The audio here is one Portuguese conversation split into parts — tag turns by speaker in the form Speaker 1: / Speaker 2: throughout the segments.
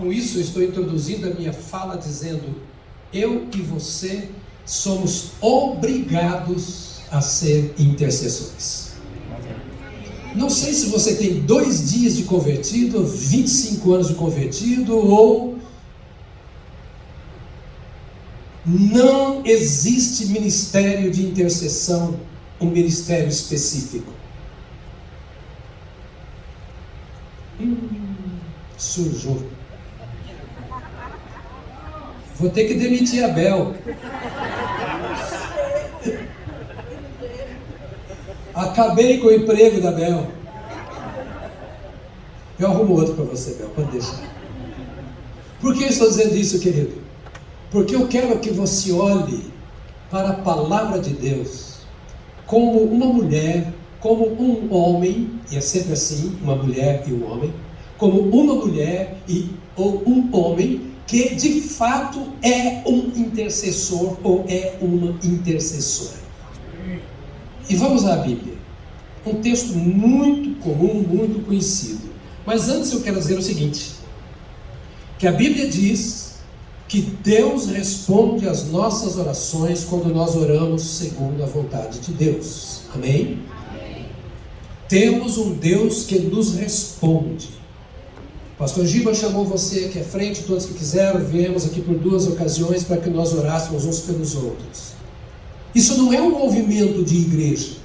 Speaker 1: Com isso, eu estou introduzindo a minha fala dizendo: eu e você somos obrigados a ser intercessores. Não sei se você tem 2 dias de convertido, 25 anos de convertido, ou não existe ministério de intercessão, um ministério específico. Sujou. Vou ter que demitir a Bel. Acabei com o emprego da Bel. Eu arrumo outro para você, Bel, pode deixar. Por que eu estou dizendo isso, querido? Porque eu quero que você olhe para a palavra de Deus como uma mulher, como um homem, e é sempre assim, uma mulher e um homem, como uma mulher ou um homem que de fato é um intercessor ou é uma intercessora. E vamos à Bíblia. Um texto muito comum, muito conhecido. Mas antes eu quero dizer o seguinte, que a Bíblia diz que Deus responde às nossas orações quando nós oramos segundo a vontade de Deus. Amém? Amém. Temos um Deus que nos responde. O pastor Giba chamou você aqui à frente, todos que quiseram, viemos aqui por 2 ocasiões para que nós orássemos uns pelos outros. Isso não é um movimento de igreja.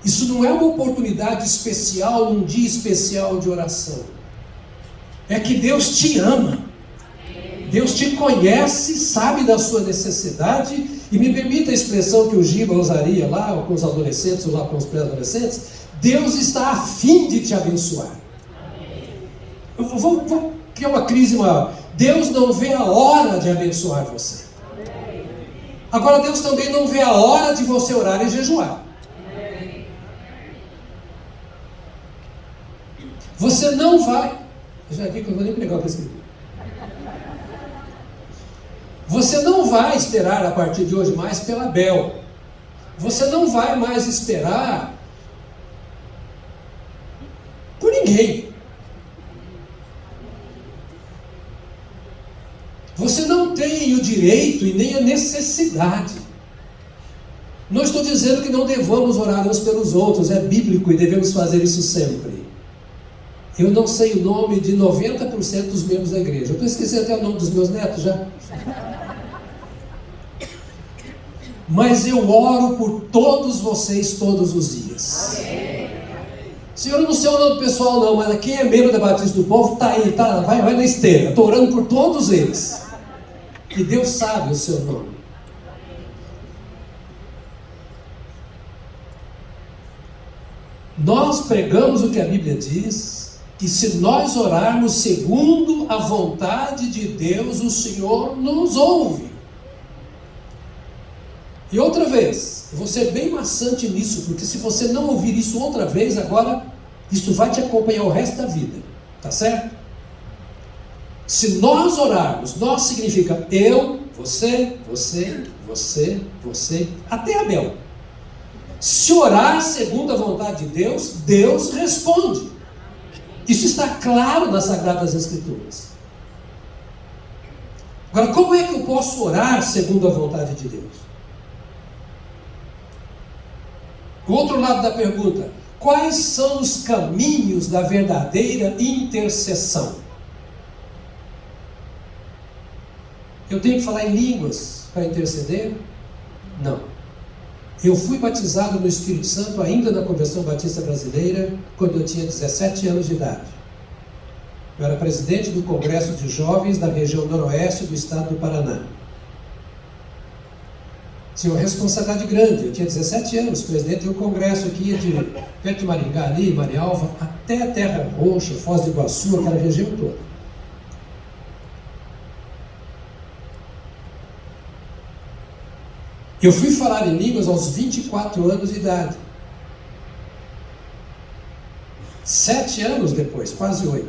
Speaker 1: Isso não é uma oportunidade especial, num dia especial de oração. É que Deus te ama. Deus te conhece, sabe da sua necessidade, e me permita a expressão que o Giba usaria lá, ou com os adolescentes, ou lá com os pré-adolescentes, Deus está a fim de te abençoar. Eu vou criar uma crise maior. Deus não vê a hora de abençoar você. Agora Deus também não vê a hora de você orar e jejuar. Você não vai... Já vi que eu vou nem pregar para escrever. Você não vai esperar a partir de hoje mais pela Bel. Você não vai mais esperar por ninguém. Você não tem o direito e nem a necessidade. Não estou dizendo que não devamos orar uns pelos outros, é bíblico e devemos fazer isso sempre. Eu não sei o nome de 90% dos membros da igreja. Eu estou esquecendo até o nome dos meus netos já. Mas eu oro por todos vocês todos os dias. Senhor, eu não sei o nome do pessoal não, mas quem é membro da Batista do Povo está aí, vai na esteira. Estou orando por todos eles. E Deus sabe o seu nome. Nós pregamos o que a Bíblia diz. E se nós orarmos segundo a vontade de Deus, o Senhor nos ouve. E outra vez, eu vou ser bem maçante nisso, porque se você não ouvir isso outra vez, agora, isso vai te acompanhar o resto da vida. Tá certo? Se nós orarmos, nós significa eu, você, até Abel. Se orar segundo a vontade de Deus, Deus responde. Isso está claro nas Sagradas Escrituras. Agora, como é que eu posso orar segundo a vontade de Deus? O outro lado da pergunta: quais são os caminhos da verdadeira intercessão? Eu tenho que falar em línguas para interceder? Não. Eu fui batizado no Espírito Santo ainda na Convenção Batista Brasileira, quando eu tinha 17 anos de idade. Eu era presidente do Congresso de Jovens da região noroeste do estado do Paraná. Tinha uma responsabilidade grande. Eu tinha 17 anos, presidente de um congresso aqui perto de Maringá, ali, Marialva, até a Terra Roxa, Foz do Iguaçu, aquela região toda. Eu fui falar em línguas aos 24 anos de idade. 7 anos depois, quase 8.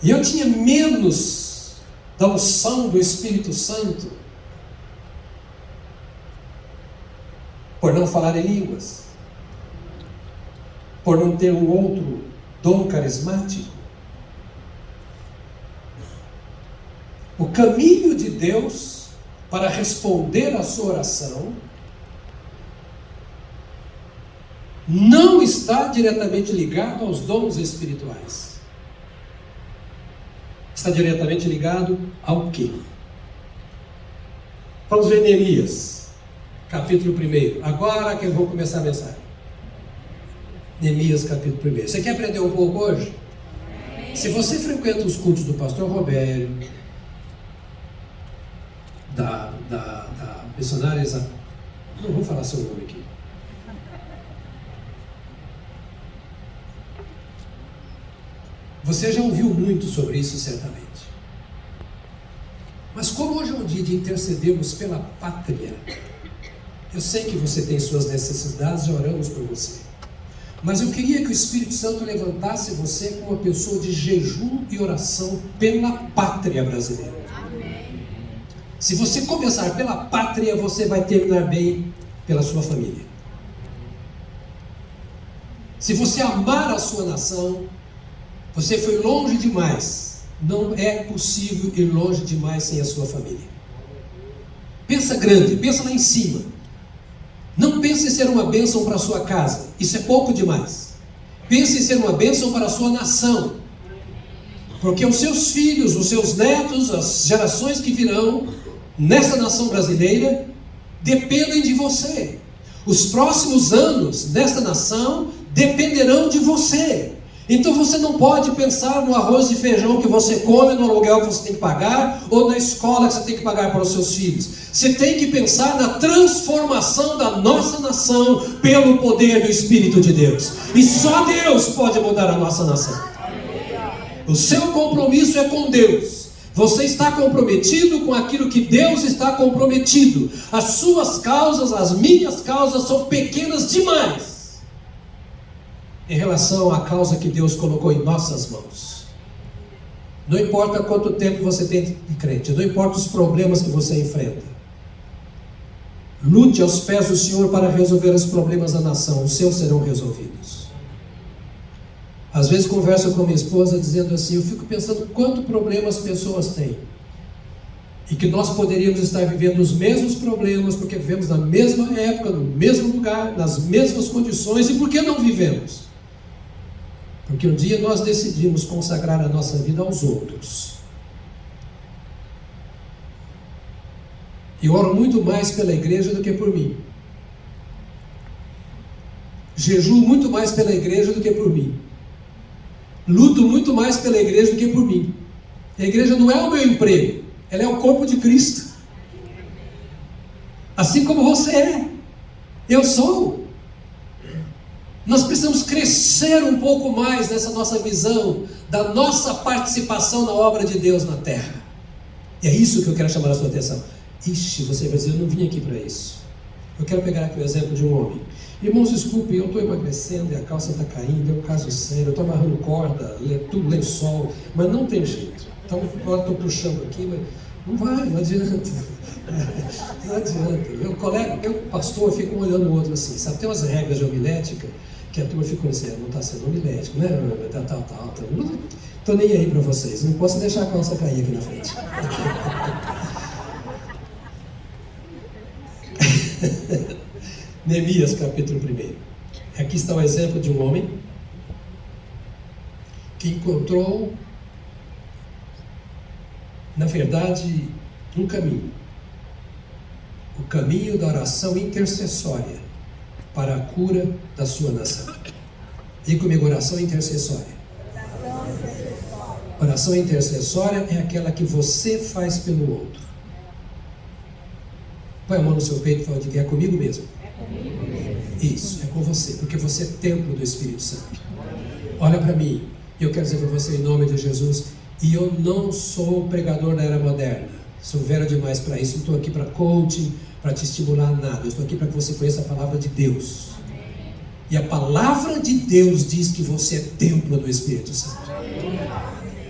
Speaker 1: E eu tinha menos da unção do Espírito Santo por não falar em línguas. por não ter um outro dom carismático? O caminho de Deus para responder à sua oração não está diretamente ligado aos dons espirituais. Está diretamente ligado ao quê? Vamos ver Neemias, capítulo 1. Agora que eu vou começar a mensagem. Neemias, capítulo 1. Você quer aprender um pouco hoje? Se você frequenta os cultos do pastor Robério, da missionária Isabel, não vou falar seu nome aqui. Você já ouviu muito sobre isso, certamente. Mas como hoje é um dia de intercedermos pela pátria, eu sei que você tem suas necessidades e oramos por você. Mas eu queria que o Espírito Santo levantasse você como uma pessoa de jejum e oração pela pátria brasileira. Amém. Se você começar pela pátria, você vai terminar bem pela sua família. Se você amar a sua nação, você foi longe demais. Não é possível ir longe demais sem a sua família. Pensa grande, pensa lá em cima. Não pense em ser uma bênção para a sua casa. Isso é pouco demais. Pense em ser uma bênção para a sua nação. Porque os seus filhos, os seus netos, as gerações que virão nessa nação brasileira dependem de você. Os próximos anos nesta nação dependerão de você. Então você não pode pensar no arroz e feijão que você come, no aluguel que você tem que pagar, ou na escola que você tem que pagar para os seus filhos. Você tem que pensar na transformação da nossa nação pelo poder do Espírito de Deus. E só Deus pode mudar a nossa nação. O seu compromisso é com Deus. Você está comprometido com aquilo que Deus está comprometido. As suas causas, as minhas causas são pequenas demais em relação à causa que Deus colocou em nossas mãos. Não importa quanto tempo você tem de crente, não importa os problemas que você enfrenta. Lute aos pés do Senhor para resolver os problemas da nação, os seus serão resolvidos. Às vezes converso com minha esposa dizendo assim, eu fico pensando quanto problema as pessoas têm. E que nós poderíamos estar vivendo os mesmos problemas, porque vivemos na mesma época, no mesmo lugar, nas mesmas condições, e por que não vivemos? Porque um dia nós decidimos consagrar a nossa vida aos outros. Eu oro muito mais pela igreja do que por mim. Jejuo muito mais pela igreja do que por mim. Luto muito mais pela igreja do que por mim. A igreja não é o meu emprego, ela é o corpo de Cristo. Assim como você é, eu sou. Nós precisamos crescer um pouco mais nessa nossa visão da nossa participação na obra de Deus na terra. E é isso que eu quero chamar a sua atenção. Ixi, você vai dizer, eu não vim aqui para isso. Eu quero pegar aqui o exemplo de um homem. Irmãos, desculpe, eu estou emagrecendo e a calça está caindo, é um caso sério, eu estou amarrando corda, tudo lençol, mas não tem jeito. Então, agora estou puxando aqui, mas não vai, não adianta. Não adianta. Meu colega, meu pastor, fica um olhando o outro assim, sabe? Tem umas regras de homilética que a turma fica assim, não está sendo homilético, né? Tal. Não estou nem aí para vocês, não posso deixar a calça cair aqui na frente. Neemias, capítulo 1. Aqui está o exemplo de um homem que encontrou, na verdade, um caminho. O caminho da oração intercessória para a cura da sua nação. E comigo, oração intercessória. Oração intercessória é aquela que você faz pelo outro. Põe a mão no seu peito e fala de que é comigo mesmo. Isso, é com você, porque você é templo do Espírito Santo. Olha para mim, e eu quero dizer para você em nome de Jesus, e eu não sou pregador da era moderna, sou velho demais para isso, não estou aqui para coaching, para te estimular nada, eu estou aqui para que você conheça a palavra de Deus. E a palavra de Deus diz que você é templo do Espírito Santo.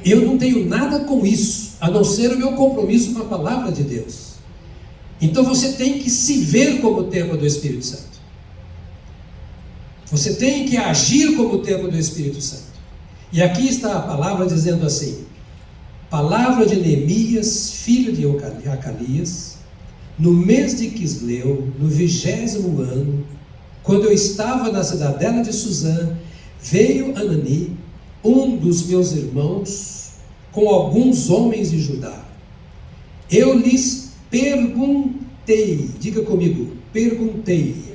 Speaker 1: Eu não tenho nada com isso, a não ser o meu compromisso com a palavra de Deus. Então você tem que se ver como templo do Espírito Santo. Você tem que agir como o templo do Espírito Santo. E aqui está a palavra dizendo assim: palavra de Neemias, filho de Acalias, no mês de Quisleu, no 20º ano, quando eu estava na cidadela de Suzã, veio Anani, um dos meus irmãos, com alguns homens de Judá. Eu lhes perguntei, diga comigo, perguntei.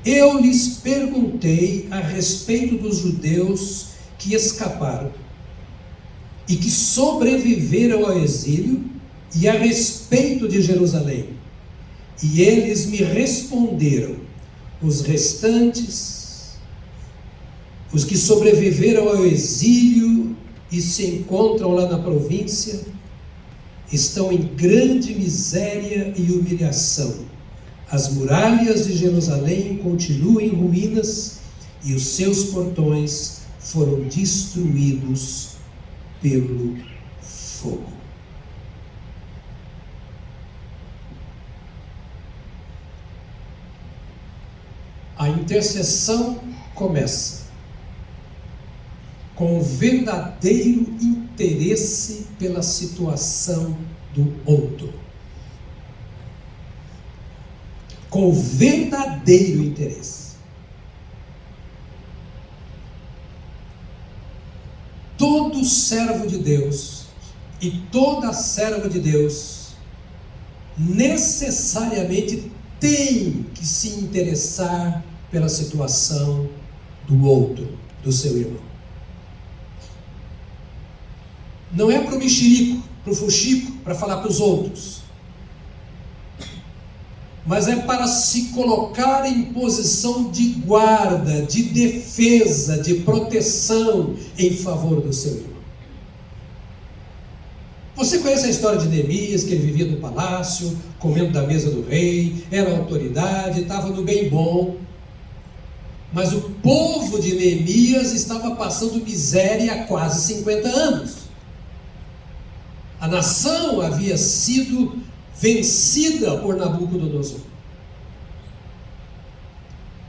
Speaker 1: Eu lhes perguntei a respeito dos judeus que escaparam e que sobreviveram ao exílio e a respeito de Jerusalém. E eles me responderam: os restantes, os que sobreviveram ao exílio e se encontram lá na província, estão em grande miséria e humilhação. As muralhas de Jerusalém continuam em ruínas e os seus portões foram destruídos pelo fogo. A intercessão começa com o verdadeiro interesse pela situação do outro. Com o verdadeiro interesse. Todo servo de Deus e toda serva de Deus necessariamente tem que se interessar pela situação do outro, do seu irmão. Não é para o mexerico, para o fuxico, para falar para os outros, mas é para se colocar em posição de guarda, de defesa, de proteção em favor do seu irmão. Você conhece a história de Neemias, que ele vivia no palácio, comendo da mesa do rei, era autoridade, estava no bem bom. Mas o povo de Neemias estava passando miséria há quase 50 anos. A nação havia sido vencida por Nabucodonosor.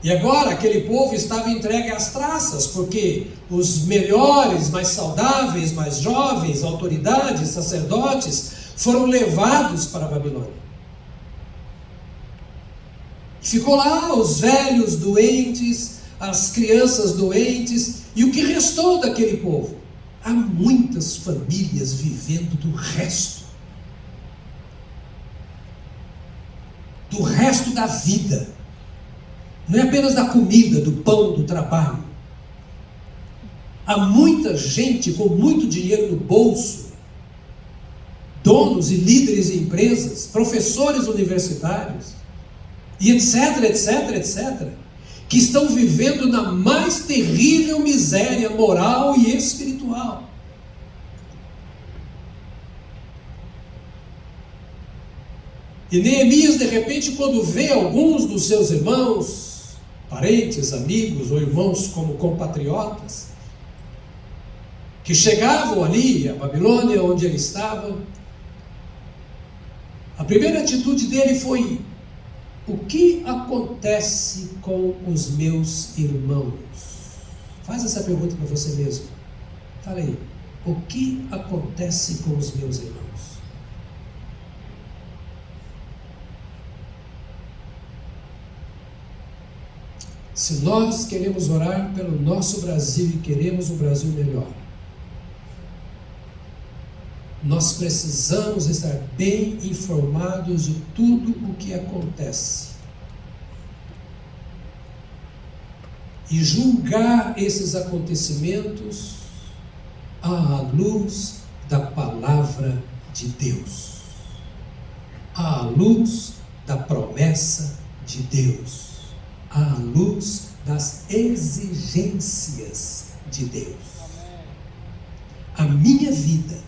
Speaker 1: E agora aquele povo estava entregue às traças, porque os melhores, mais saudáveis, mais jovens, autoridades, sacerdotes, foram levados para a Babilônia. Ficou lá os velhos doentes, as crianças doentes, e o que restou daquele povo? Há muitas famílias vivendo do resto da vida. Não é apenas da comida, do pão, do trabalho. Há muita gente com muito dinheiro no bolso, donos e líderes de empresas, professores universitários, e etc, etc, etc, que estão vivendo na mais terrível miséria moral e espiritual. E Neemias, de repente, quando vê alguns dos seus irmãos, parentes, amigos ou irmãos como compatriotas, que chegavam ali, a Babilônia, onde ele estava, a primeira atitude dele foi: o que acontece com os meus irmãos? Faz essa pergunta para você mesmo. Fala aí, o que acontece com os meus irmãos? Se nós queremos orar pelo nosso Brasil e queremos um Brasil melhor, nós precisamos estar bem informados de tudo o que acontece e julgar esses acontecimentos à luz da palavra de Deus, à luz da promessa de Deus, à luz das exigências de Deus. A minha vida,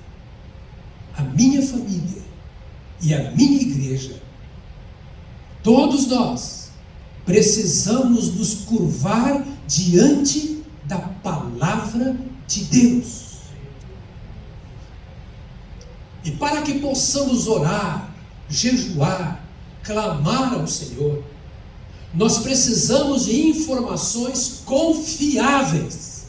Speaker 1: a minha família e a minha igreja, todos nós precisamos nos curvar diante da palavra de Deus. E para que possamos orar, jejuar, clamar ao Senhor, Nós precisamos de informações confiáveis.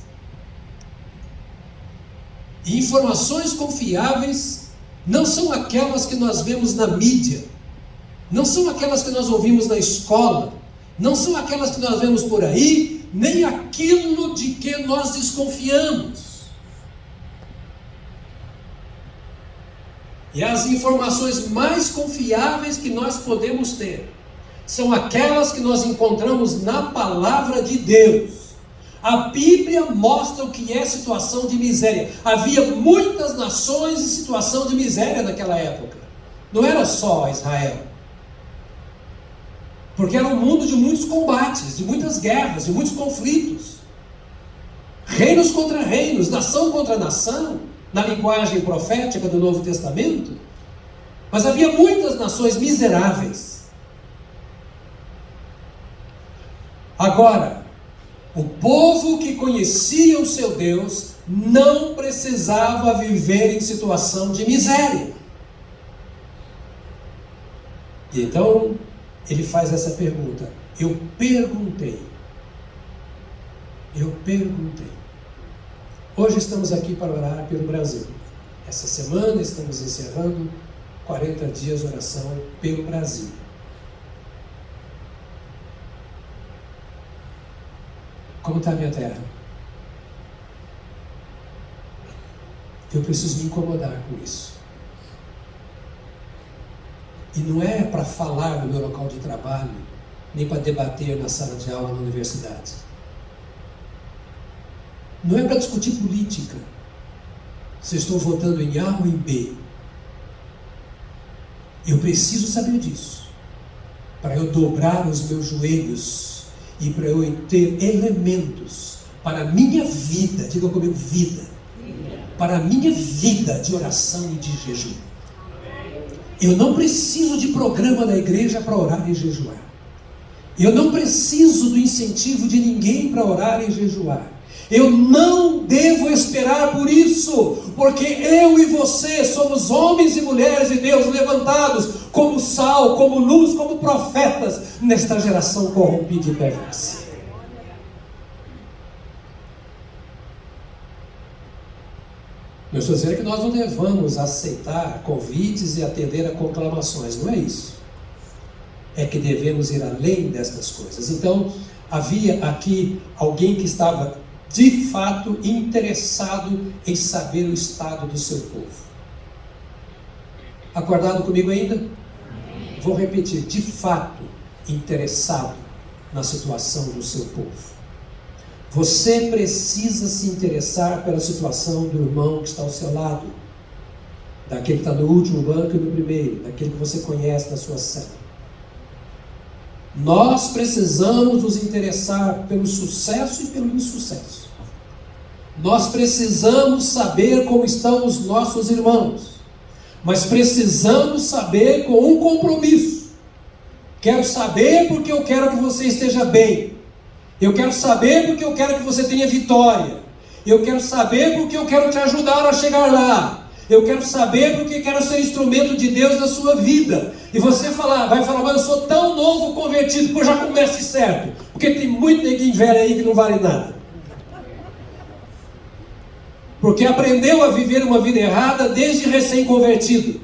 Speaker 1: E informações confiáveis não são aquelas que nós vemos na mídia, não são aquelas que nós ouvimos na escola, não são aquelas que nós vemos por aí, nem aquilo de que nós desconfiamos. E as informações mais confiáveis que nós podemos ter são aquelas que nós encontramos na palavra de Deus. A Bíblia mostra o que é situação de miséria. Havia muitas nações em situação de miséria naquela época. Não era só Israel. Porque era um mundo de muitos combates, de muitas guerras, de muitos conflitos. Reinos contra reinos, nação contra nação, na linguagem profética do Novo Testamento. Mas havia muitas nações miseráveis. Agora, o povo que conhecia o seu Deus não precisava viver em situação de miséria. E então, ele faz essa pergunta. Eu perguntei. Hoje estamos aqui para orar pelo Brasil. Essa semana estamos encerrando 40 dias de oração pelo Brasil. Como está a minha terra? Eu preciso me incomodar com isso. E não é para falar no meu local de trabalho, nem para debater na sala de aula na universidade. Não é para discutir política, se eu estou votando em A ou em B. Eu preciso saber disso, para eu dobrar os meus joelhos e para eu ter elementos para a minha vida, diga comigo, vida, para a minha vida de oração e de jejum. Eu não preciso de programa da igreja para orar e jejuar. Eu não preciso do incentivo de ninguém para orar e jejuar. Eu não devo esperar por isso, porque eu e você somos homens e mulheres de Deus levantados como sal, como luz, como profetas nesta geração corrompida e perversa. Eu estou dizendo que nós não devamos aceitar convites e atender a conclamações, não é isso. É que devemos ir além destas coisas. Então, havia aqui alguém que estava de fato interessado em saber o estado do seu povo. Acordado comigo ainda? Vou repetir, de fato interessado na situação do seu povo. Você precisa se interessar pela situação do irmão que está ao seu lado, daquele que está no último banco e no primeiro, daquele que você conhece da sua célula. Nós precisamos nos interessar pelo sucesso e pelo insucesso. Nós precisamos saber como estão os nossos irmãos, mas precisamos saber com um compromisso. Quero saber porque eu quero que você esteja bem. Eu quero saber porque eu quero que você tenha vitória. Eu quero saber porque eu quero te ajudar a chegar lá. Eu quero saber porque quero ser instrumento de Deus na sua vida. E você vai falar, mas eu sou tão novo convertido, que eu já comece certo. Porque tem muito neguinho velho aí que não vale nada. Porque aprendeu a viver uma vida errada desde recém-convertido.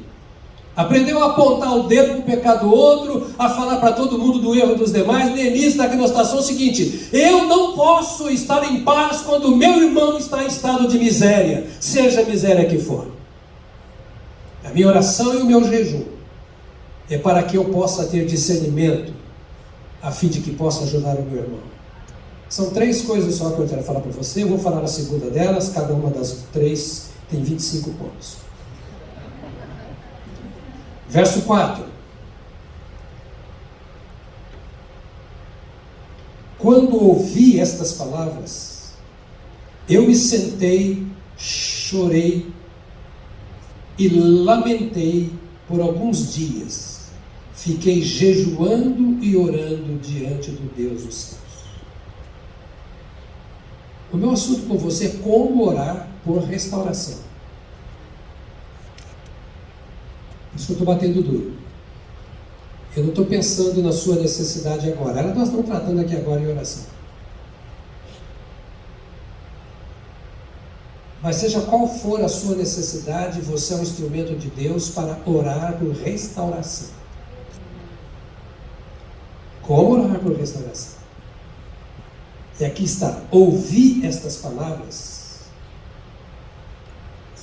Speaker 1: Aprendeu a apontar o dedo para o pecado do outro, a falar para todo mundo do erro dos demais. Neemias está aqui na situação seguinte: eu não posso estar em paz quando o meu irmão está em estado de miséria, seja a miséria que for. A minha oração e o meu jejum é para que eu possa ter discernimento, a fim de que possa ajudar o meu irmão. São 3 coisas só que eu quero falar para você. Eu vou falar a segunda delas, cada uma das 3 tem 25 pontos. Verso 4. Quando ouvi estas palavras, eu me sentei, chorei e lamentei por alguns dias. Fiquei jejuando e orando diante do Deus dos céus. O meu assunto com você é como orar por restauração. Por isso que eu estou batendo duro. Eu não estou pensando na sua necessidade agora. Ela nós estamos tratando aqui agora em oração. Mas seja qual for a sua necessidade, você é um instrumento de Deus para orar por restauração. Como orar por restauração? E aqui está, ouvi estas palavras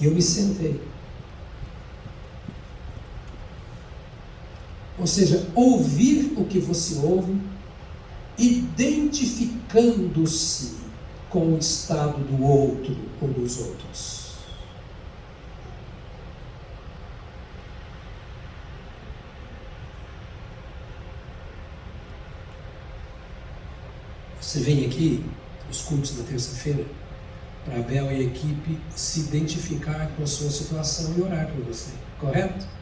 Speaker 1: e eu me sentei. Ou seja, ouvir o que você ouve, identificando-se com o estado do outro ou dos outros. Você vem aqui, nos cultos da terça-feira, para a Bel e a equipe se identificar com a sua situação e orar por você, correto?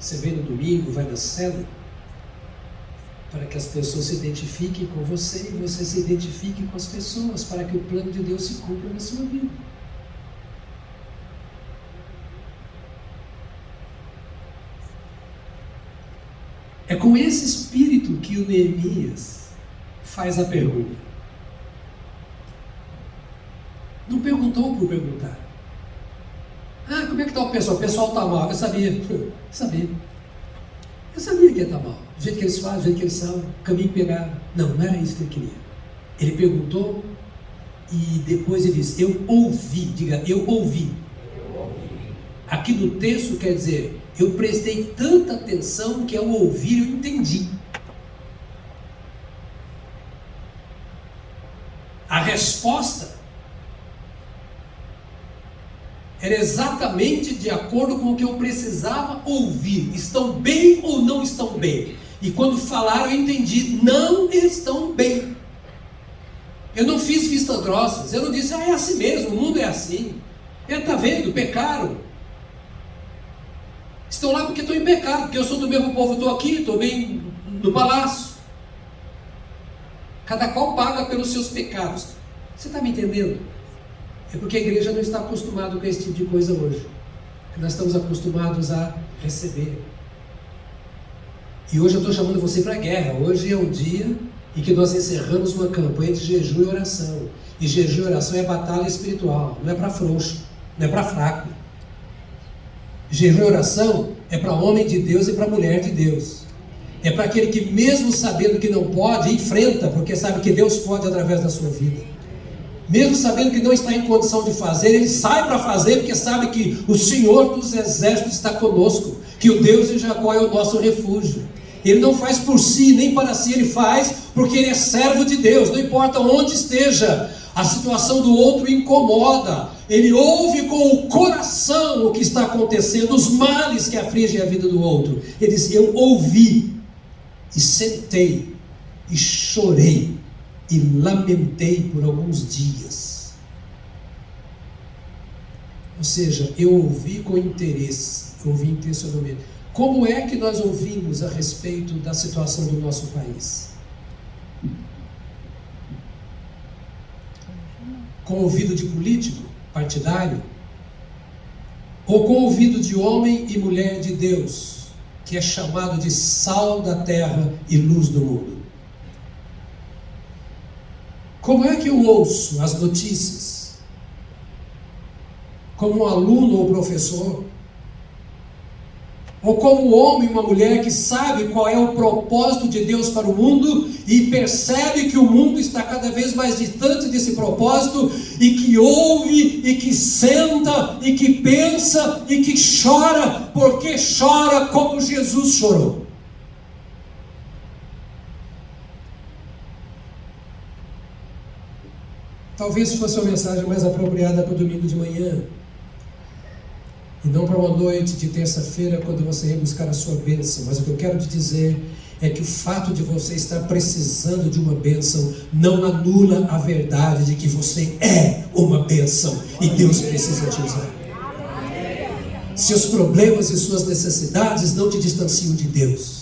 Speaker 1: Você vem no domingo, vai na célula, para que as pessoas se identifiquem com você e você se identifique com as pessoas, para que o plano de Deus se cumpra na sua vida. É com esse espírito que o Neemias faz a pergunta. Não perguntou por perguntar. Ah, como é que está o pessoal? O pessoal está mal. Eu sabia que ia estar mal. Do jeito que eles fazem, do jeito que eles são, caminho pegado. Não era isso que ele queria. Ele perguntou e depois ele disse, eu ouvi. Diga, eu ouvi. Aqui no texto quer dizer, eu prestei tanta atenção que ao ouvir eu entendi. A resposta era exatamente de acordo com o que eu precisava ouvir. Estão bem ou não estão bem? E quando falaram eu entendi, não estão bem. Eu não fiz vistas grossas, eu não disse, é assim mesmo, o mundo é assim. Está vendo, pecaram. Estão lá porque estão em pecado, porque eu sou do mesmo povo, estou aqui, estou bem no palácio. Cada qual paga pelos seus pecados. Você está me entendendo? É porque a igreja não está acostumada com esse tipo de coisa hoje. Nós estamos acostumados a receber. E hoje eu estou chamando você para a guerra. Hoje é o dia em que nós encerramos uma campanha de jejum e oração. E jejum e oração é batalha espiritual. Não é para frouxo, não é para fraco. Jejum e oração é para homem de Deus e para mulher de Deus. É para aquele que mesmo sabendo que não pode, enfrenta, porque sabe que Deus pode através da sua vida. Mesmo sabendo que não está em condição de fazer, ele sai para fazer, porque sabe que o Senhor dos Exércitos está conosco, que o Deus de Jacó é o nosso refúgio. Ele não faz por si, nem para si, ele faz porque ele é servo de Deus, não importa onde esteja, a situação do outro incomoda, ele ouve com o coração o que está acontecendo, os males que afligem a vida do outro. Ele diz, eu ouvi, e sentei, e chorei, e lamentei por alguns dias. Ou seja, eu ouvi com interesse, eu ouvi intencionalmente. Como é que nós ouvimos a respeito da situação do nosso país? Com ouvido de político, partidário? Ou com ouvido de homem e mulher de Deus, que é chamado de sal da terra e luz do mundo? Como é que eu ouço as notícias? Como um aluno ou professor? Ou como um homem e uma mulher que sabe qual é o propósito de Deus para o mundo e percebe que o mundo está cada vez mais distante desse propósito e que ouve, e que senta, e que pensa, e que chora, porque chora como Jesus chorou. Talvez fosse uma mensagem mais apropriada para o domingo de manhã, e não para uma noite de terça-feira, quando você ir buscar a sua bênção. Mas o que eu quero te dizer é que o fato de você estar precisando de uma bênção não anula a verdade de que você é uma bênção e Deus precisa te usar. Seus problemas e suas necessidades não te distanciam de Deus.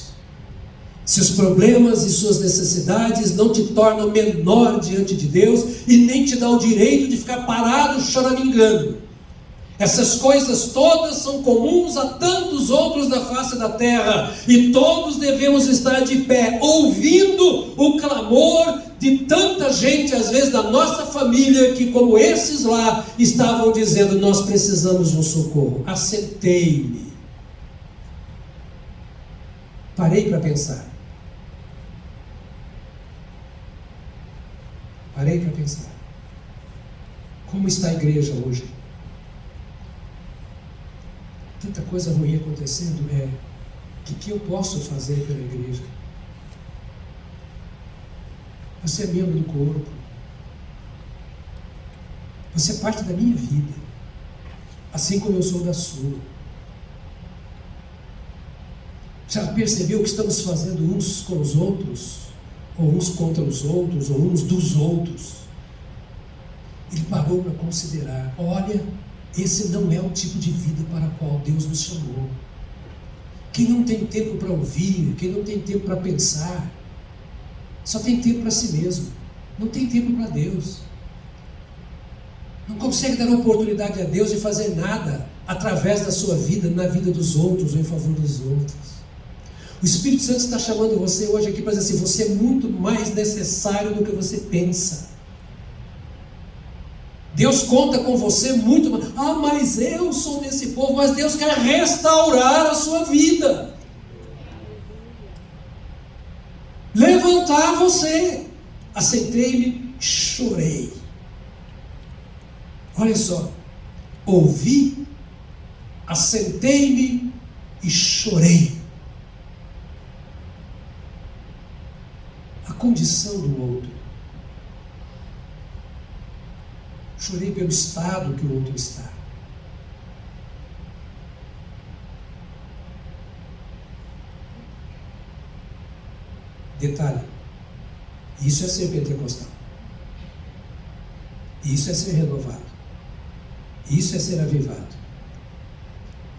Speaker 1: Seus problemas e suas necessidades não te tornam menor diante de Deus e nem te dão o direito de ficar parado choramingando. Essas coisas todas são comuns a tantos outros da face da terra, e todos devemos estar de pé, ouvindo o clamor de tanta gente, às vezes da nossa família, que como esses lá, estavam dizendo: nós precisamos de um socorro. Assentei-me. Parei para pensar. Parei para pensar. Como está a igreja hoje? Tanta coisa ruim acontecendo. O que eu posso fazer pela igreja? Você é membro do corpo. Você é parte da minha vida, assim como eu sou da sua. Já percebeu que estamos fazendo uns com os outros, ou uns contra os outros, ou uns dos outros? Ele parou para considerar: olha, esse não é o tipo de vida para a qual Deus nos chamou. Quem não tem tempo para ouvir, quem não tem tempo para pensar, só tem tempo para si mesmo, não tem tempo para Deus. Não consegue dar oportunidade a Deus de fazer nada através da sua vida, na vida dos outros ou em favor dos outros. O Espírito Santo está chamando você hoje aqui para dizer assim: você é muito mais necessário do que você pensa. Deus conta com você muito mais. Ah, mas eu sou desse povo. Mas Deus quer restaurar a sua vida, levantar você. Assentei-me, chorei. Olha só, ouvi, assentei-me e chorei. A condição do outro. Chorei pelo estado que o outro está. Detalhe: isso é ser pentecostal. Isso é ser renovado. Isso é ser avivado.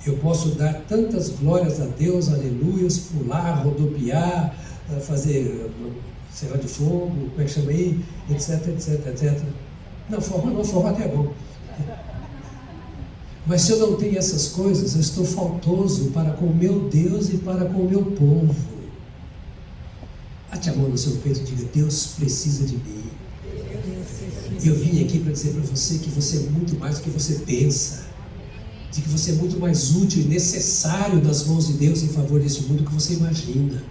Speaker 1: Eu posso dar tantas glórias a Deus, aleluias, pular, rodopiar, fazer, sei lá, de fogo, como é que chama aí, etc, etc, etc. Não, forró até é bom. Mas se eu não tenho essas coisas, eu estou faltoso para com o meu Deus e para com o meu povo. Bate a mão no seu peito e diga: Deus precisa de mim. Eu vim aqui para dizer para você que você é muito mais do que você pensa, de que você é muito mais útil e necessário nas mãos de Deus em favor deste mundo do que você imagina.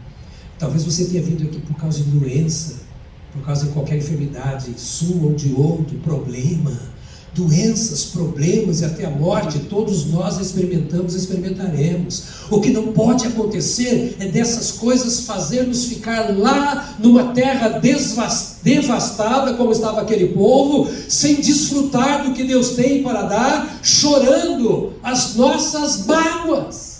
Speaker 1: Talvez você tenha vindo aqui por causa de doença, por causa de qualquer enfermidade sua ou de outro, problema, doenças, problemas e até a morte. Todos nós experimentamos e experimentaremos. O que não pode acontecer é dessas coisas fazer-nos ficar lá numa terra devastada, como estava aquele povo, sem desfrutar do que Deus tem para dar, chorando as nossas mágoas.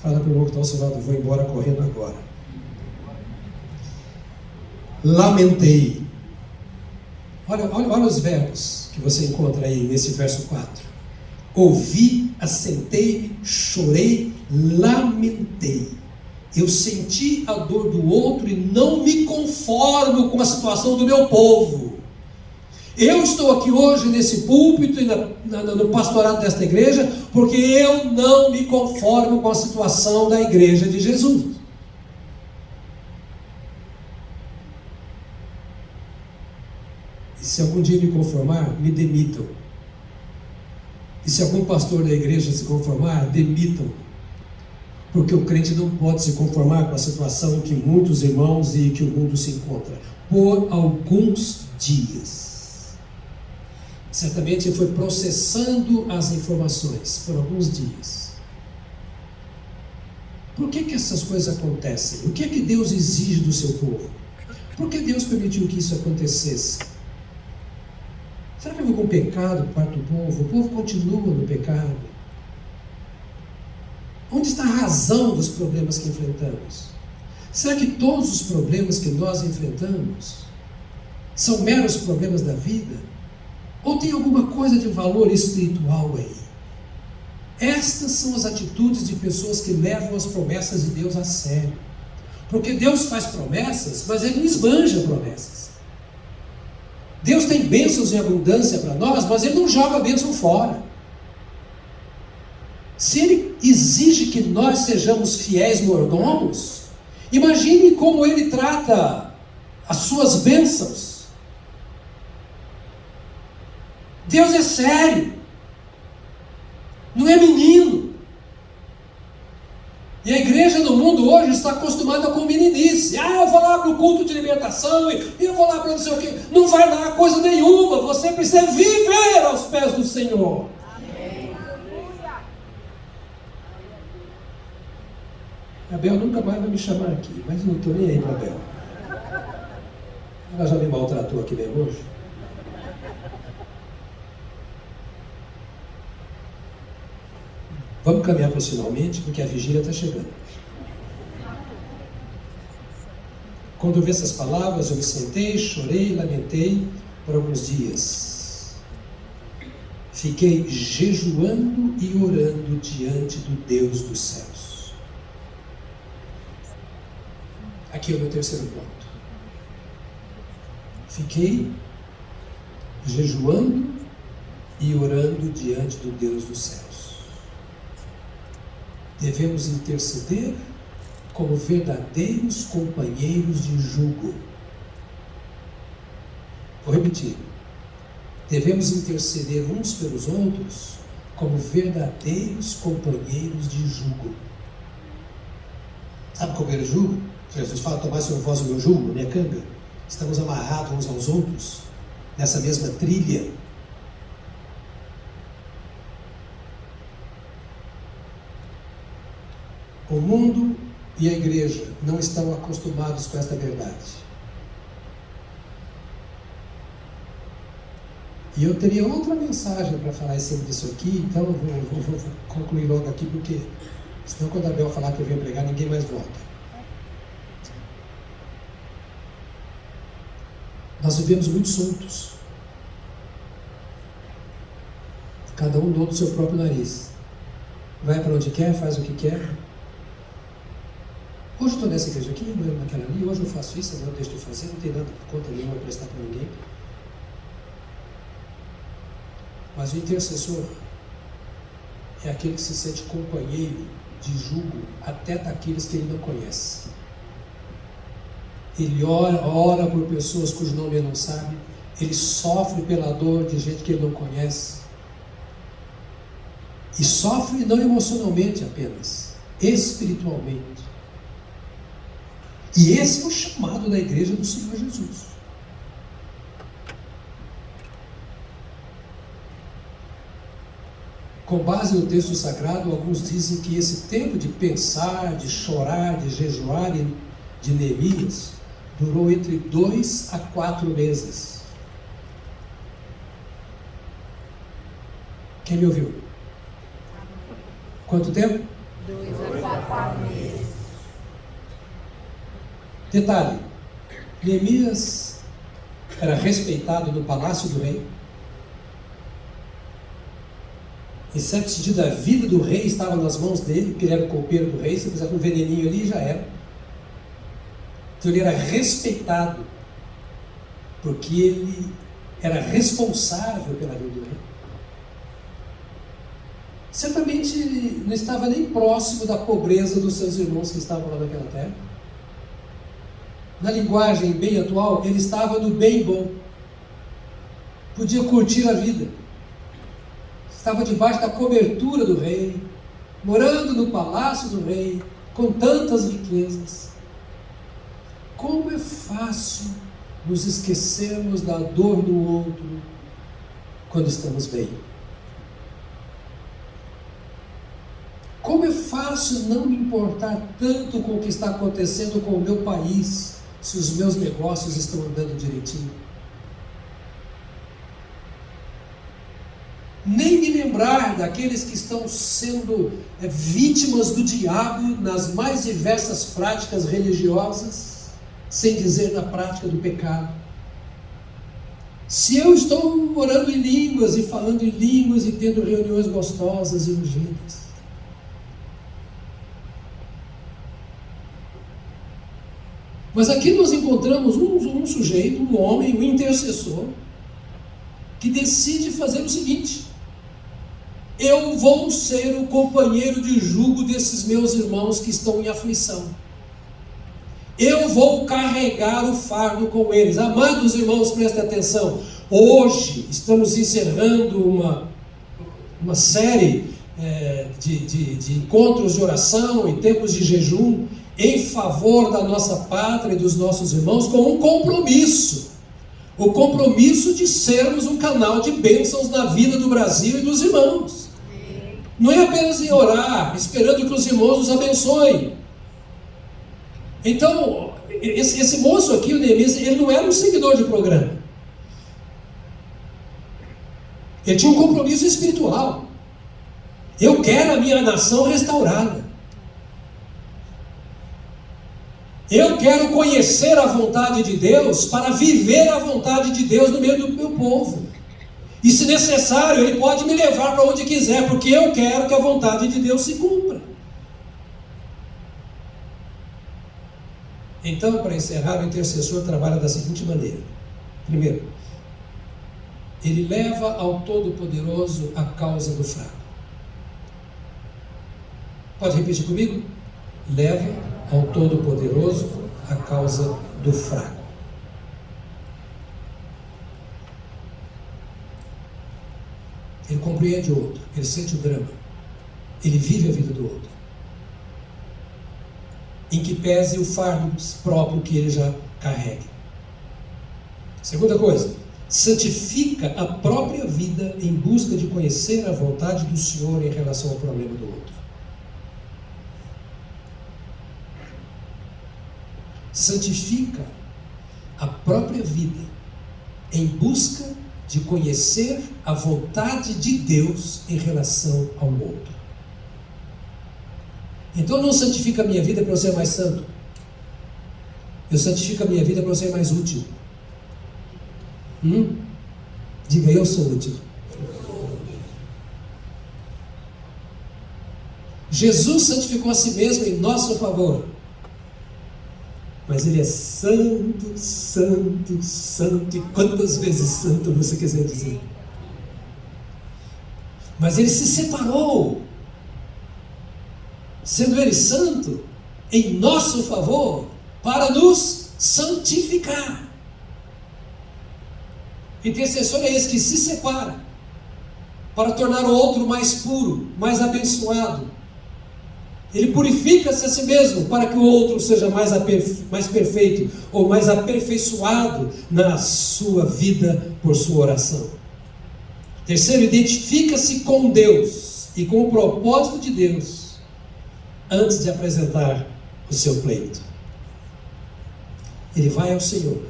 Speaker 1: Fala para o irmão que está ao seu lado: vou embora correndo agora. Lamentei. Olha os verbos que você encontra aí nesse verso 4. Ouvi, assentei-me, chorei, lamentei. Eu senti a dor do outro e não me conformo com a situação do meu povo. Eu estou aqui hoje nesse púlpito e no pastorado desta igreja porque eu não me conformo com a situação da igreja de Jesus. E se algum dia me conformar, me demitam. E se algum pastor da igreja se conformar, demitam. Porque o crente não pode se conformar com a situação em que muitos irmãos e que o mundo se encontra por alguns dias. Certamente ele foi processando as informações por alguns dias. Por que essas coisas acontecem? O que é que Deus exige do seu povo? Por que Deus permitiu que isso acontecesse? Será que houve algum pecado por parte do povo? O povo continua no pecado. Onde está a razão dos problemas que enfrentamos? Será que todos os problemas que nós enfrentamos são meros problemas da vida? Ou tem alguma coisa de valor espiritual aí? Estas são as atitudes de pessoas que levam as promessas de Deus a sério. Porque Deus faz promessas, mas Ele não esbanja promessas. Deus tem bênçãos em abundância para nós, mas Ele não joga a bênção fora. Se Ele exige que nós sejamos fiéis mordomos, imagine como Ele trata as suas bênçãos. Deus é sério, não é menino. E a igreja no mundo hoje está acostumada com meninice. Eu vou lá para o culto de libertação e eu vou lá para não sei o quê. Não vai lá coisa nenhuma. Você precisa viver aos pés do Senhor. Amém. Abel nunca mais vai me chamar aqui, mas não estou nem aí para Abel. Ela já me maltratou aqui mesmo hoje. Vamos caminhar para finalmente, porque a vigília está chegando. Quando eu vi essas palavras, eu me sentei, chorei, lamentei por alguns dias. Fiquei jejuando e orando diante do Deus dos céus. Aqui é o meu terceiro ponto. Fiquei jejuando e orando diante do Deus dos céus. Devemos interceder como verdadeiros companheiros de jugo. Vou repetir. Devemos interceder uns pelos outros como verdadeiros companheiros de jugo. Sabe como era o jugo? Jesus fala: tomai sobre vós o meu jugo, minha canga. Estamos amarrados uns aos outros nessa mesma trilha. O mundo e a igreja não estão acostumados com esta verdade. E eu teria outra mensagem para falar sobre isso aqui, então eu vou concluir logo aqui, porque senão quando a Abel falar que eu venho pregar, ninguém mais volta. Nós vivemos muito soltos. Cada um dono do seu próprio nariz. Vai para onde quer, faz o que quer. Hoje eu estou nessa igreja aqui, naquela ali, hoje eu faço isso, agora eu deixo de fazer, não tem nada por conta nenhuma a prestar para ninguém. Mas o intercessor é aquele que se sente companheiro de jugo até daqueles que ele não conhece. Ele ora por pessoas cujo nome ele não sabe, ele sofre pela dor de gente que ele não conhece. E sofre não emocionalmente apenas, espiritualmente. E esse é o chamado da igreja do Senhor Jesus. Com base no texto sagrado, alguns dizem que esse tempo de pensar, de chorar, de jejuar de Neemias durou entre 2 a 4 meses. Quem me ouviu? Quanto tempo?
Speaker 2: 2 a 4 meses.
Speaker 1: Detalhe, Neemias era respeitado no palácio do rei. Em certo sentido, a vida do rei estava nas mãos dele, porque ele era o copeiro do rei. Se quiser um veneninho ali, já era. Então ele era respeitado, porque ele era responsável pela vida do rei. Certamente não estava nem próximo da pobreza dos seus irmãos que estavam lá naquela terra. Na linguagem bem atual, ele estava no bem bom. Podia curtir a vida. Estava debaixo da cobertura do rei, morando no palácio do rei, com tantas riquezas. Como é fácil nos esquecermos da dor do outro quando estamos bem. Como é fácil não me importar tanto com o que está acontecendo com o meu país, se os meus negócios estão andando direitinho. Nem me lembrar daqueles que estão sendo vítimas do diabo nas mais diversas práticas religiosas, sem dizer na prática do pecado. Se eu estou orando em línguas e falando em línguas e tendo reuniões gostosas e ungidas, mas aqui nós encontramos um sujeito, um homem, um intercessor, que decide fazer o seguinte: eu vou ser o companheiro de jugo desses meus irmãos que estão em aflição. Eu vou carregar o fardo com eles. Amados irmãos, prestem atenção. Hoje estamos encerrando uma série de encontros de oração e tempos de jejum em favor da nossa pátria e dos nossos irmãos, com um compromisso. O compromisso de sermos um canal de bênçãos na vida do Brasil e dos irmãos. Não é apenas em orar, esperando que os irmãos nos abençoem. Então, esse moço aqui, o Neemias, ele não era um seguidor de programa. Ele tinha um compromisso espiritual. Eu quero a minha nação restaurada. Eu quero conhecer a vontade de Deus para viver a vontade de Deus no meio do meu povo. E se necessário, Ele pode me levar para onde quiser, porque eu quero que a vontade de Deus se cumpra. Então, para encerrar, o intercessor trabalha da seguinte maneira. Primeiro, ele leva ao Todo-Poderoso a causa do fraco. Pode repetir comigo? Leva ao Todo-Poderoso a causa do fraco. Ele compreende o outro, ele sente o drama, ele vive a vida do outro, em que pese o fardo próprio que ele já carregue. Segunda coisa, santifica a própria vida em busca de conhecer a vontade do Senhor em relação ao problema do outro. Santifica a própria vida em busca de conhecer a vontade de Deus em relação ao outro. Então não santifica a minha vida para eu ser mais santo. Eu santifico a minha vida para eu ser mais útil. Diga, eu sou útil. Jesus santificou a si mesmo em nosso favor. Mas Ele é santo, santo, santo, e quantas vezes santo você quiser dizer. Mas Ele se separou, sendo Ele santo, em nosso favor, para nos santificar. Intercessor é esse que se separa, para tornar o outro mais puro, mais abençoado. Ele purifica-se a si mesmo para que o outro seja mais perfeito ou mais aperfeiçoado na sua vida por sua oração. Terceiro, identifica-se com Deus e com o propósito de Deus antes de apresentar o seu pleito. Ele vai ao Senhor,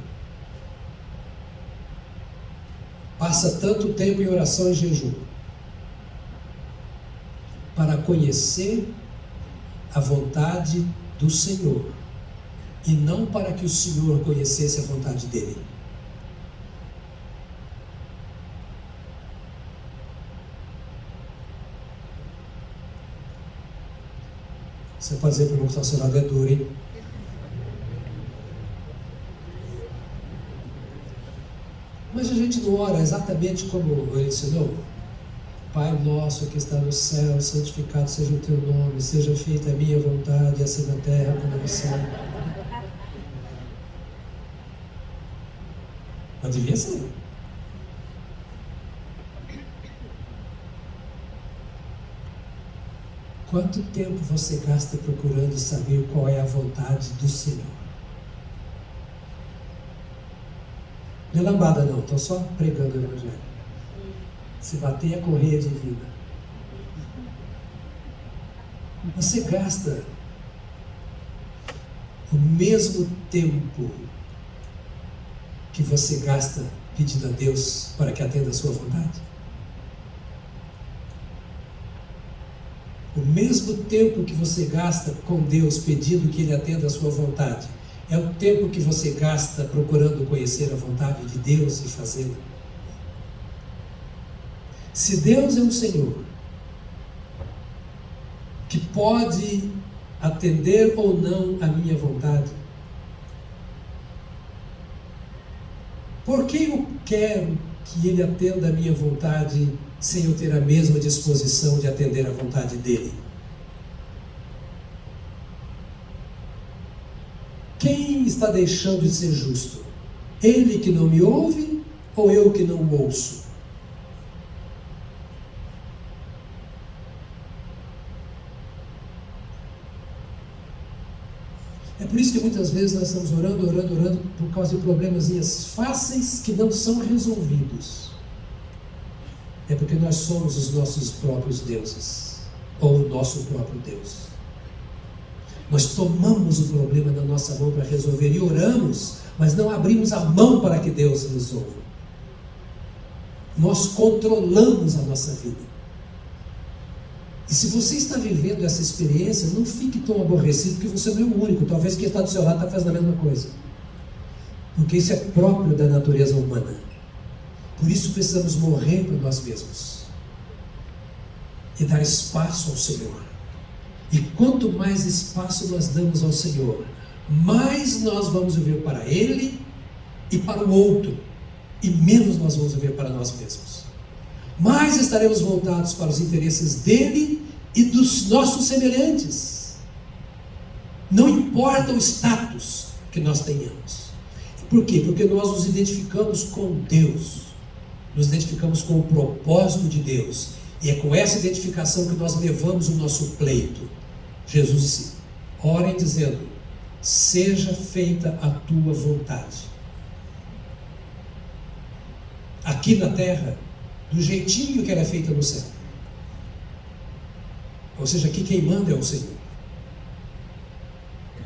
Speaker 1: passa tanto tempo em oração e jejum para conhecer a vontade do Senhor, e não para que o Senhor conhecesse a vontade dele. Você pode dizer para o irmão que está ao seu lado, é duro, hein? Mas a gente não ora exatamente como ele ensinou? Pai nosso que está no céu, santificado seja o teu nome, seja feita a minha vontade, assim na terra como no céu. Mas devia ser. Quanto tempo você gasta procurando saber qual é a vontade do Senhor? Não é lambada não, estou só pregando o Evangelho. Se bater é correia de vida. Você gasta o mesmo tempo que você gasta pedindo a Deus para que atenda a sua vontade? O mesmo tempo que você gasta com Deus pedindo que Ele atenda a sua vontade é o tempo que você gasta procurando conhecer a vontade de Deus e fazê-la. Se Deus é um Senhor que pode atender ou não a minha vontade, por que eu quero que Ele atenda a minha vontade sem eu ter a mesma disposição de atender a vontade dEle. Quem está deixando de ser justo? Ele que não me ouve ou eu que não o ouço? É por isso que muitas vezes nós estamos orando por causa de problemas fáceis que não são resolvidos. É porque nós somos os nossos próprios deuses, ou o nosso próprio Deus. Nós tomamos o problema na nossa mão para resolver e oramos, mas não abrimos a mão para que Deus resolva. Nós controlamos a nossa vida. E se você está vivendo essa experiência, não fique tão aborrecido, porque você não é o único. Talvez quem está do seu lado está fazendo a mesma coisa. Porque isso é próprio da natureza humana. Por isso precisamos morrer para nós mesmos. E dar espaço ao Senhor. E quanto mais espaço nós damos ao Senhor, mais nós vamos viver para Ele e para o outro. E menos nós vamos viver para nós mesmos. Mais estaremos voltados para os interesses dele e dos nossos semelhantes. Não importa o status que nós tenhamos. Por quê? Porque nós nos identificamos com Deus. Nos identificamos com o propósito de Deus. E é com essa identificação que nós levamos o nosso pleito. Jesus disse: orem dizendo: seja feita a tua vontade. Aqui na terra, do jeitinho que ela é feita no céu. Ou seja, aqui quem manda é o Senhor.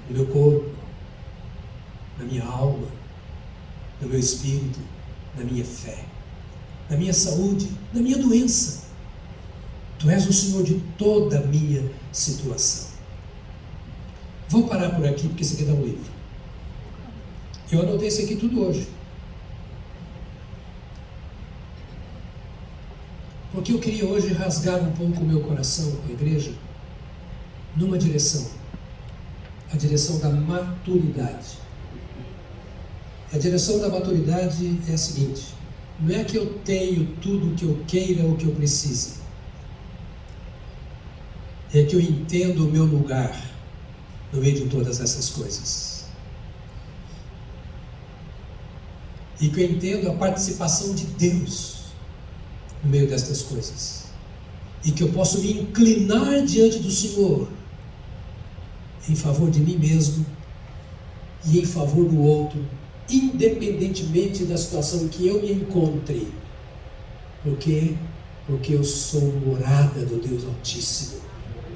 Speaker 1: No meu corpo, na minha alma, no meu espírito, na minha fé, na minha saúde, na minha doença. Tu és o Senhor de toda a minha situação. Vou parar por aqui porque isso aqui dá um livro. Eu anotei isso aqui tudo hoje. Porque eu queria hoje rasgar um pouco o meu coração com a igreja numa direção, a direção da maturidade. A direção da maturidade é a seguinte: não é que eu tenho tudo o que eu queira ou que eu precise, é que eu entendo o meu lugar no meio de todas essas coisas, e que eu entendo a participação de Deus no meio destas coisas, e que eu posso me inclinar diante do Senhor em favor de mim mesmo e em favor do outro, independentemente da situação que eu me encontre. Por quê? Porque eu sou morada do Deus Altíssimo,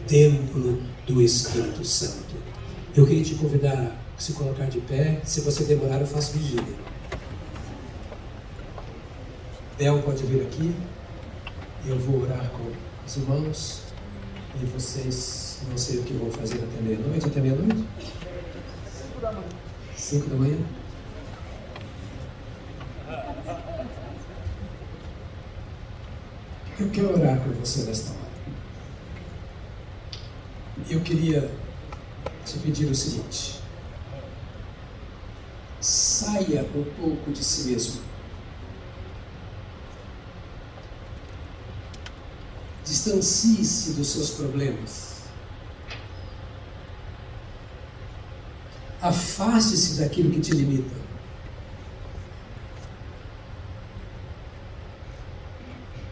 Speaker 1: templo do Espírito Santo. Eu queria te convidar a se colocar de pé. Se você demorar, eu faço vigília. Bel pode vir aqui. Eu vou orar com os irmãos e vocês não sei o que vão fazer até meia-noite. Até meia-noite? 5 da manhã? Eu quero orar por você nesta hora. Eu queria te pedir o seguinte: saia um pouco de si mesmo. Distancie-se dos seus problemas. Afaste-se daquilo que te limita.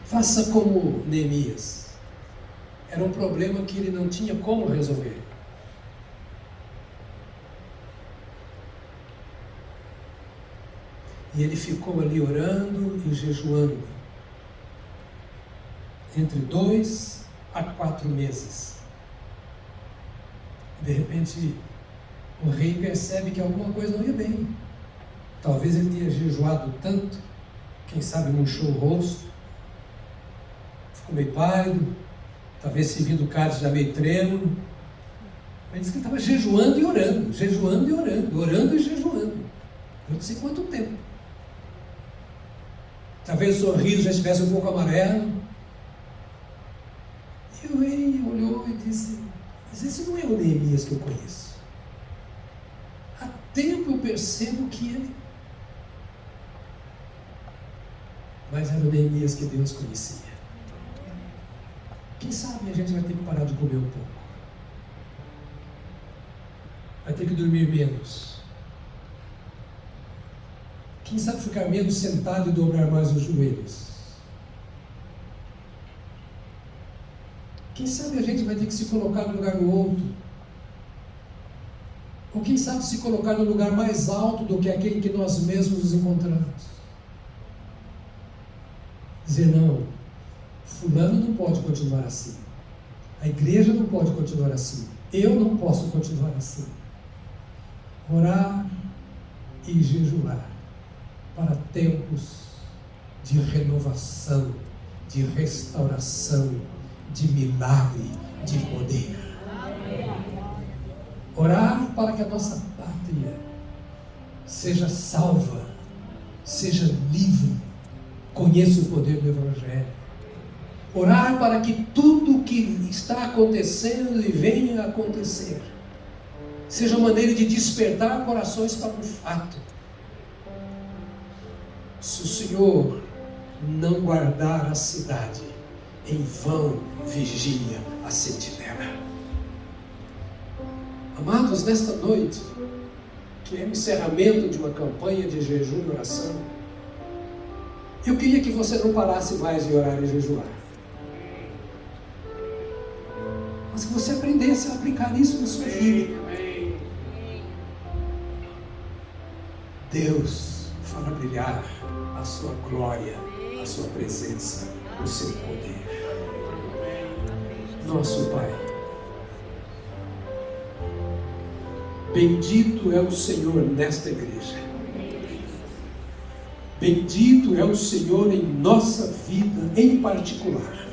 Speaker 1: Faça como Neemias. Era um problema que ele não tinha como resolver. E ele ficou ali orando e jejuando. Entre 2 a 4 meses. De repente, o rei percebe que alguma coisa não ia bem. Talvez ele tenha jejuado tanto, quem sabe murchou o rosto, ficou meio pálido, talvez se vindo o cálice já meio trêmulo. Ele disse que ele estava jejuando e orando, jejuando e orando, orando e jejuando. Eu não sei quanto tempo. Talvez o sorriso já estivesse um pouco amarelo. E o rei olhou e disse: mas esse não é o Neemias que eu conheço. Há tempo eu percebo que ele mas era o Neemias que Deus conhecia. Quem sabe a gente vai ter que parar de comer um pouco, vai ter que dormir menos, quem sabe ficar menos sentado e dobrar mais os joelhos. Quem sabe a gente vai ter que se colocar no lugar do outro, ou quem sabe se colocar no lugar mais alto do que aquele que nós mesmos nos encontramos. Dizer: não, fulano não pode continuar assim, a igreja não pode continuar assim, eu não posso continuar assim. Orar e jejuar para tempos de renovação, de restauração, de milagre, de poder. Orar para que a nossa pátria seja salva, seja livre, conheça o poder do Evangelho. Orar para que tudo o que está acontecendo e venha a acontecer seja uma maneira de despertar corações para o fato. Se o Senhor não guardar a cidade, em vão vigia a sentinela. Amados, nesta noite, que é o encerramento de uma campanha de jejum e oração, eu queria que você não parasse mais de orar e jejuar, mas que você aprendesse a aplicar isso na sua vida. Deus fará brilhar a sua glória, a sua presença, o seu poder. Nosso Pai, bendito é o Senhor nesta igreja, bendito é o Senhor em nossa vida em particular,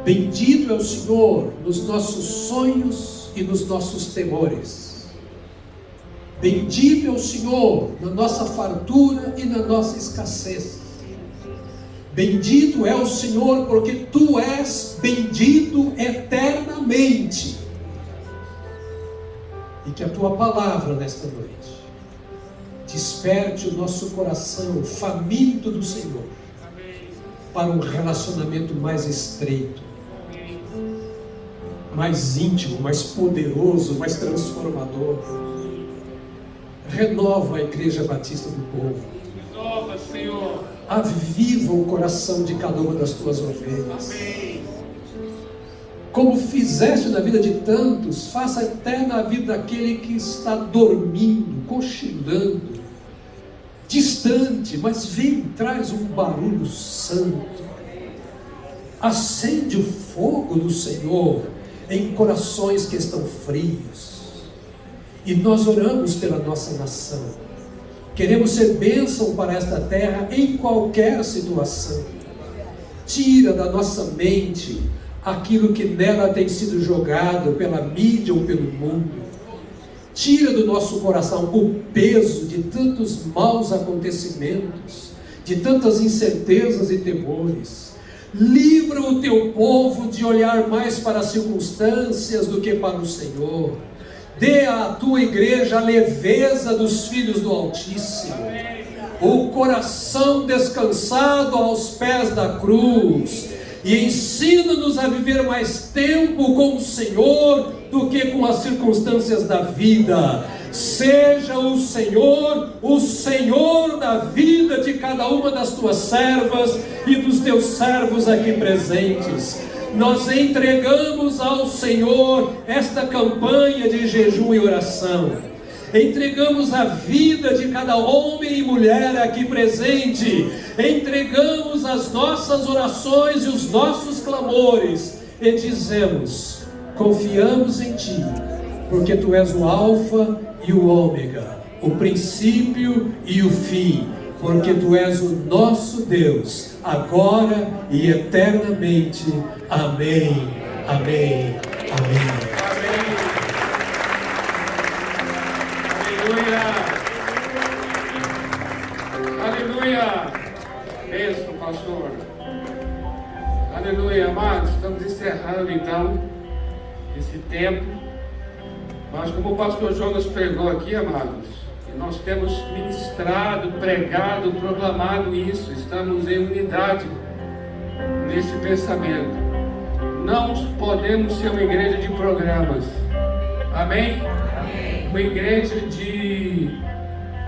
Speaker 1: bendito é o Senhor nos nossos sonhos e nos nossos temores, bendito é o Senhor na nossa fartura e na nossa escassez. Bendito é o Senhor porque Tu és bendito eternamente. E que a Tua palavra nesta noite desperte o nosso coração faminto do Senhor para um relacionamento mais estreito, mais íntimo, mais poderoso, mais transformador. Renova a Igreja Batista do Povo.
Speaker 3: Renova, Senhor.
Speaker 1: Aviva o coração de cada uma das Tuas ovelhas. Como fizeste na vida de tantos, faça até na vida daquele que está dormindo, cochilando, distante, mas vem, traz um barulho santo. Acende o fogo do Senhor em corações que estão frios. E nós oramos pela nossa nação. Queremos ser bênção para esta terra em qualquer situação. Tira da nossa mente aquilo que nela tem sido jogado pela mídia ou pelo mundo. Tira do nosso coração o peso de tantos maus acontecimentos, de tantas incertezas e temores. Livra o Teu povo de olhar mais para as circunstâncias do que para o Senhor. Dê à Tua igreja a leveza dos filhos do Altíssimo, o coração descansado aos pés da cruz, e ensina-nos a viver mais tempo com o Senhor do que com as circunstâncias da vida. Seja o Senhor da vida de cada uma das Tuas servas e dos Teus servos aqui presentes. Nós entregamos ao Senhor esta campanha de jejum e oração. Entregamos a vida de cada homem e mulher aqui presente. Entregamos as nossas orações e os nossos clamores. E dizemos: confiamos em Ti, porque Tu és o Alfa e o Ômega, o princípio e o fim. Porque Tu és o nosso Deus, agora e eternamente. Amém, amém, amém.
Speaker 3: Aleluia. Aleluia. Bênção, pastor. Aleluia, amados. Estamos encerrando então esse tempo. Mas como o pastor Jonas pregou aqui, amados, nós temos ministrado, pregado, proclamado isso. Estamos em unidade nesse pensamento. Não podemos ser uma igreja de programas. Amém? Amém. Uma igreja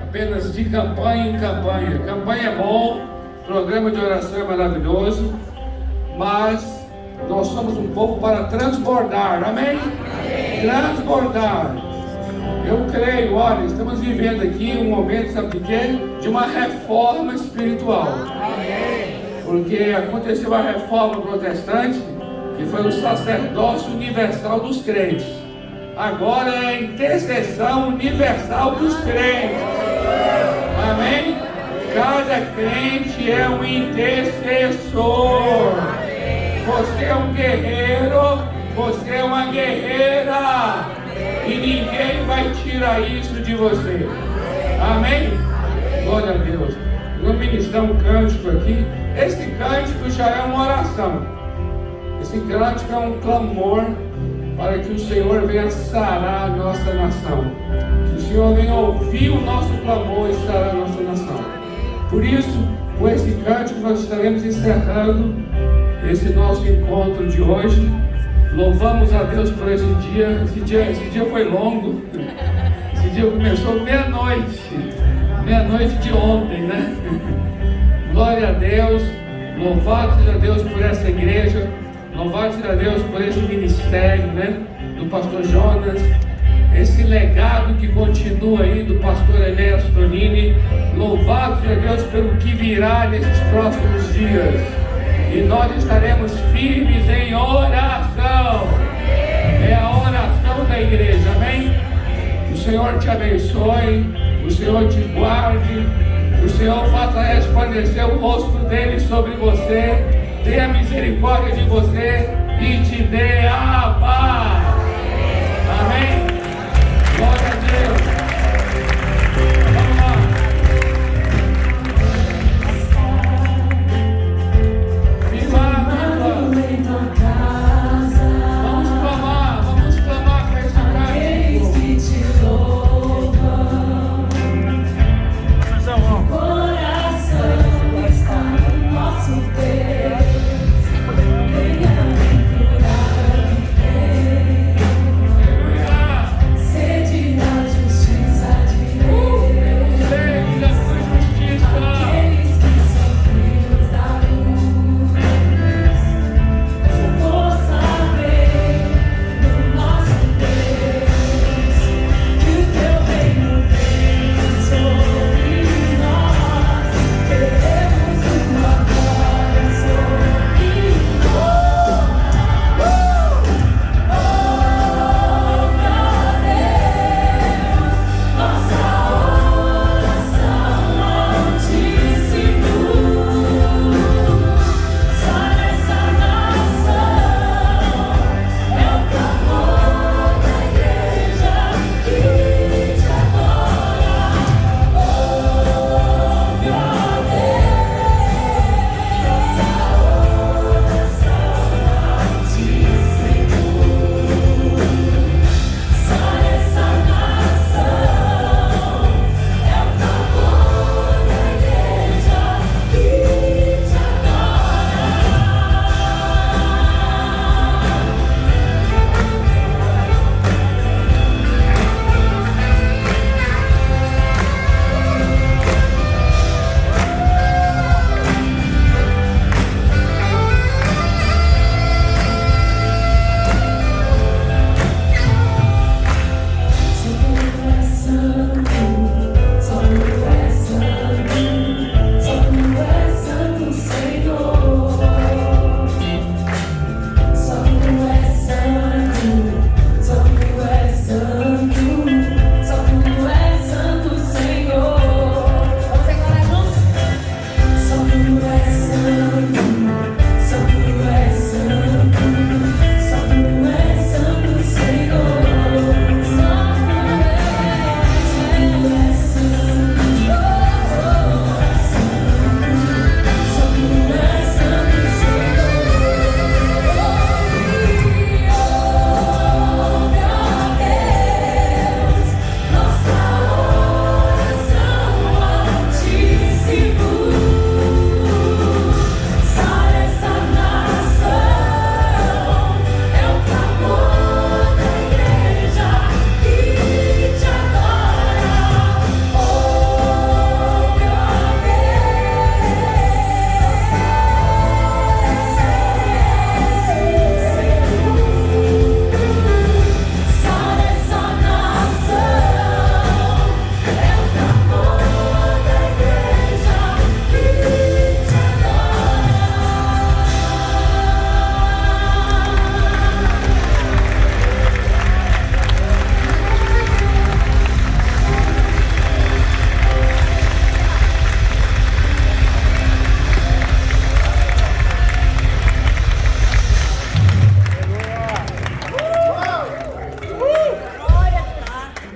Speaker 3: apenas de campanha em campanha. Campanha é bom, programa de oração é maravilhoso, mas nós somos um povo para transbordar. Amém? Amém. Transbordar. Eu creio, olha, estamos vivendo aqui um momento, sabe o quê? De uma reforma espiritual. Amém. Porque aconteceu a reforma protestante, que foi o sacerdócio universal dos crentes. Agora é a intercessão universal dos crentes. Amém? Cada crente é um intercessor. Você é um guerreiro, você é uma guerreira. E ninguém vai tirar isso de você. Amém? Glória a Deus. Vou ministrar um cântico aqui. Esse cântico já é uma oração. Esse cântico é um clamor para que o Senhor venha sarar a nossa nação. Que o Senhor venha ouvir o nosso clamor e sarar a nossa nação. Por isso, com esse cântico, nós estaremos encerrando esse nosso encontro de hoje. Louvamos a Deus por esse dia. Esse dia foi longo. Esse dia começou meia-noite de ontem, né? Glória a Deus. Louvado seja Deus por essa igreja. Louvado seja Deus por esse ministério, né? Do pastor Jonas. Esse legado que continua aí do pastor Enéas Tonini. Louvado seja Deus pelo que virá nesses próximos dias. E nós estaremos firmes em oração. É a oração da igreja, amém? O Senhor te abençoe, o Senhor te guarde, o Senhor faça resplandecer o rosto dele sobre você, dê a misericórdia de você e te dê a paz. Amém?